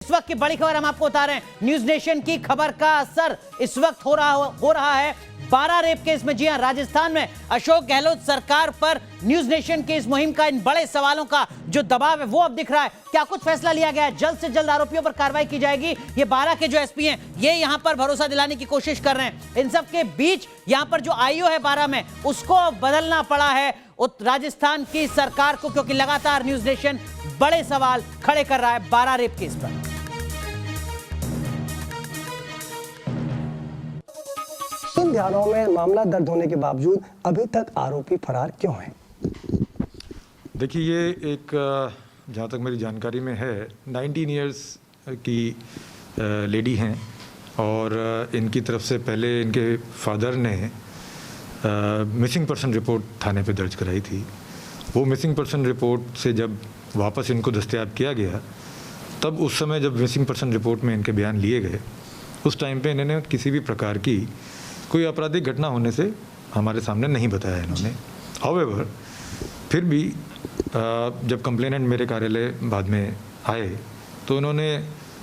इस वक्त की बड़ी खबर हम आपको बता रहे हैं। न्यूज नेशन की खबर का असर इस वक्त हो रहा है 12 रेप केस में। जी हां, राजस्थान में अशोक गहलोत सरकार पर न्यूज नेशन की इस मुहिम का, इन बड़े सवालों का जो दबाव है वो अब दिख रहा है। क्या कुछ फैसला लिया गया है? जल्द से जल्द आरोपियों पर कार्रवाई की जाएगी। ये 12 के जो एसपी हैं ये यहां पर भरोसा दिलाने की कोशिश कर रहे हैं। इन सब के बीच यहां पर जो आईओ है 12 में, उसको बदलना पड़ा है राजस्थान की सरकार को, क्योंकि लगातार न्यूज नेशन बड़े सवाल खड़े कर रहा है 12 रेप केस पर। 3 धाराओं में मामला दर्ज होने के बावजूद अभी तक आरोपी फरार क्यों हैं? देखिए, ये एक जहाँ तक मेरी जानकारी में है 19 इयर्स की लेडी हैं और इनकी तरफ से पहले इनके फादर ने मिसिंग पर्सन रिपोर्ट थाने पे दर्ज कराई थी। वो मिसिंग पर्सन रिपोर्ट से जब वापस इनको दस्तयाब किया गया, तब उस समय जब मिसिंग पर्सन रिपोर्ट में इनके बयान लिए गए, उस टाइम पे इन्होंने किसी भी प्रकार की कोई आपराधिक घटना होने से हमारे सामने नहीं बताया इन्होंने। हाउएवर फिर भी जब कंप्लेनेंट मेरे कार्यालय बाद में आए तो उन्होंने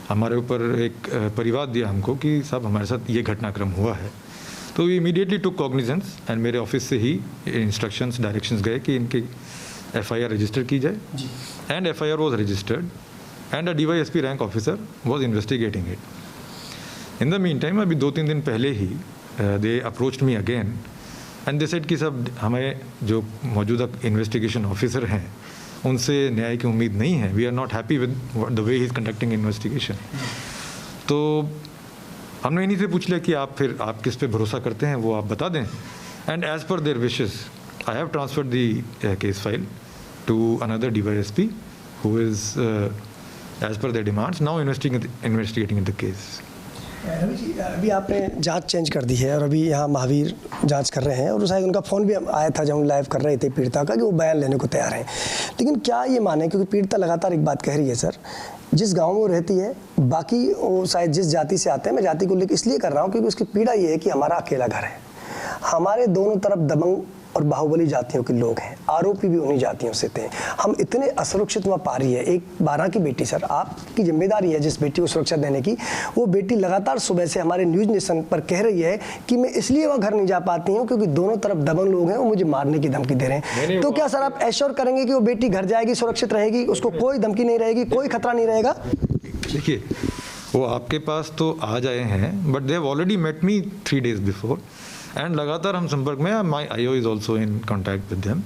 हमारे ऊपर एक परिवाद दिया हमको कि साहब हमारे साथ ये घटनाक्रम हुआ है। तो we immediately took cognizance and मेरे ऑफिस से ही इंस्ट्रक्शंस डायरेक्शंस गए कि इनकी एफआईआर रजिस्टर की जाए। And FIR was registered and a DYSP rank officer was investigating it. In the meantime अभी 2-3 दिन पहले ही they approached me again and they said कि सब हमें जो मौजूदा इन्वेस्टिगेशन ऑफिसर हैं उनसे न्याय की उम्मीद नहीं है। We are not happy with the way he is conducting investigation. तो हमने इन्हीं से पूछ लिया कि आप किस पे भरोसा करते हैं, वो आप बता दें। And as per their wishes I have transferred the case file to another DYSP who is as per their demands now investigating the case. Ravi ji, अभी आपने जांच चेंज कर दी है और अभी यहाँ महावीर जांच कर रहे हैं और शायद उनका फ़ोन भी आया था जब हम लाइव कर रहे थे पीड़िता का कि वो बयान लेने को तैयार हैं। लेकिन क्या ये माने, क्योंकि पीड़िता लगातार एक बात कह रही है सर, जिस गांव में वो रहती है, बाकी वो शायद जिस जाति से आते हैं, मैं जाति को लेकर इसलिए कर रहा हूँ क्योंकि उसकी पीड़ा ये है कि हमारा अकेला घर है, हमारे दोनों तरफ दबंग और बाहुबली जातियों के लोग हैं, आरोपी भी उन्हीं जातियों से थे, हम इतने असुरक्षित वहाँ पा रही है। एक 12 की बेटी सर, आपकी जिम्मेदारी है जिस बेटी को सुरक्षा देने की, वो बेटी लगातार सुबह से हमारे न्यूज नेशन पर कह रही है कि मैं इसलिए वहाँ घर नहीं जा पाती हूँ क्योंकि दोनों तरफ दबंग लोग हैं, वो मुझे मारने की धमकी दे रहे हैं। तो क्या सर आप एश्योर करेंगे कि वो बेटी घर जाएगी, सुरक्षित रहेगी, उसको कोई धमकी नहीं रहेगी, कोई खतरा नहीं रहेगा? देखिए, वो आपके पास तो आ जाए हैं but they have already met me 3 days before and लगातार हम संपर्क में, my IO is also in contact with them.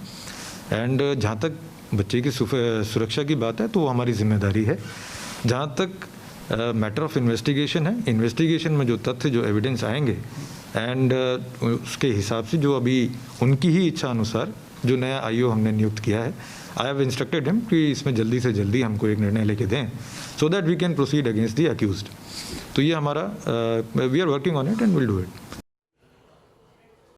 And जहाँ तक बच्चे की सुरक्षा की बात है तो वो हमारी जिम्मेदारी है। जहाँ तक मैटर ऑफ इन्वेस्टिगेशन है, इन्वेस्टिगेशन में जो तथ्य, जो एविडेंस आएंगे एंड उसके हिसाब से जो अभी उनकी ही इच्छा अनुसार जो नया आईओ हमने नियुक्त किया है, आई हैव इंस्ट्रक्टेड हिम कि इसमें जल्दी से जल्दी हमको एक निर्णय लेके दें so that we can proceed against the accused. तो ये हमारा we are working on it and will do it.